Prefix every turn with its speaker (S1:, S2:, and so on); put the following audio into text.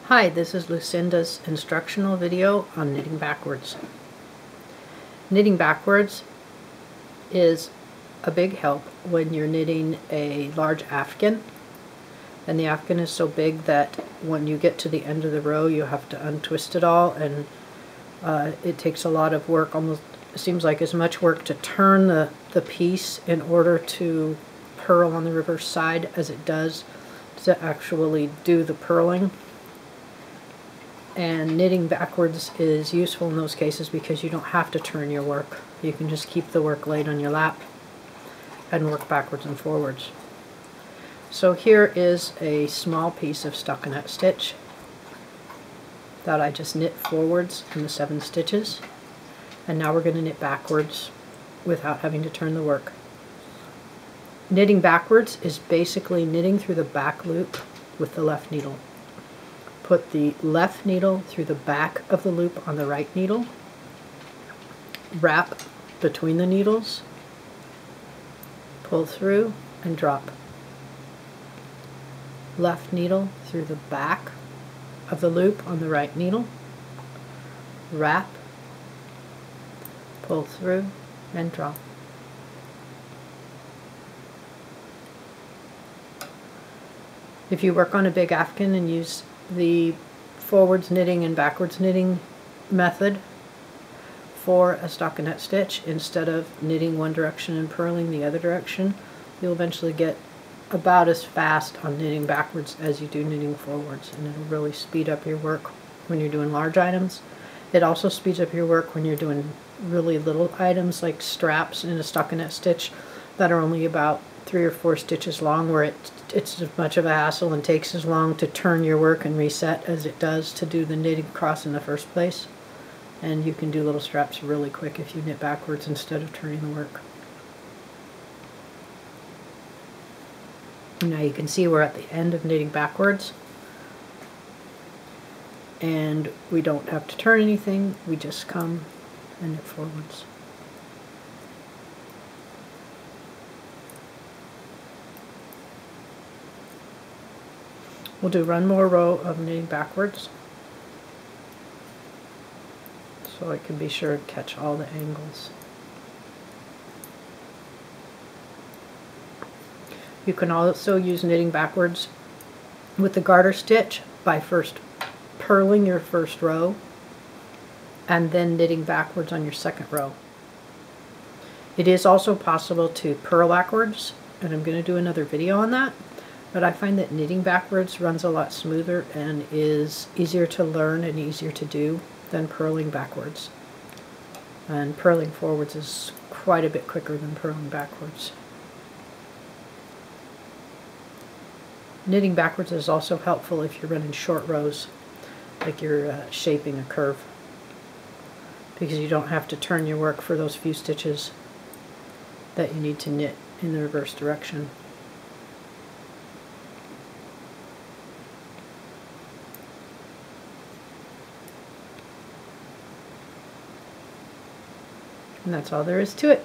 S1: Hi, this is Lucinda's instructional video on knitting backwards. Knitting backwards is a big help when you're knitting a large afghan, and the afghan is so big that when you get to the end of the row you have to untwist it all, and it takes a lot of work, almost seems like as much work to turn the piece in order to purl on the reverse side as it does to actually do the purling. And knitting backwards is useful in those cases because you don't have to turn your work. You can just keep the work laid on your lap and work backwards and forwards. So here is a small piece of stockinette stitch that I just knit forwards in the 7 stitches, and now we're going to knit backwards without having to turn the work. Knitting backwards is basically knitting through the back loop with the left needle. Put the left needle through the back of the loop on the right needle, wrap between the needles, pull through and drop. Left needle through the back of the loop on the right needle, wrap, pull through and drop. If you work on a big afghan and use the forwards knitting and backwards knitting method for a stockinette stitch instead of knitting one direction and purling the other direction, you'll eventually get about as fast on knitting backwards as you do knitting forwards, and it'll really speed up your work when you're doing large items. It also speeds up your work when you're doing really little items like straps in a stockinette stitch that are only about 3 or 4 stitches long, where it's as much of a hassle and takes as long to turn your work and reset as it does to do the knitting cross in the first place. And you can do little straps really quick if you knit backwards instead of turning the work. Now you can see we're at the end of knitting backwards, and we don't have to turn anything, we just come and knit forwards. We'll do one more row of knitting backwards so I can be sure to catch all the angles. You can also use knitting backwards with the garter stitch by first purling your first row and then knitting backwards on your second row. It is also possible to purl backwards, and I'm going to do another video on that. But I find that knitting backwards runs a lot smoother and is easier to learn and easier to do than purling backwards. And purling forwards is quite a bit quicker than purling backwards. Knitting backwards is also helpful if you're running short rows, like you're shaping a curve, because you don't have to turn your work for those few stitches that you need to knit in the reverse direction. And that's all there is to it.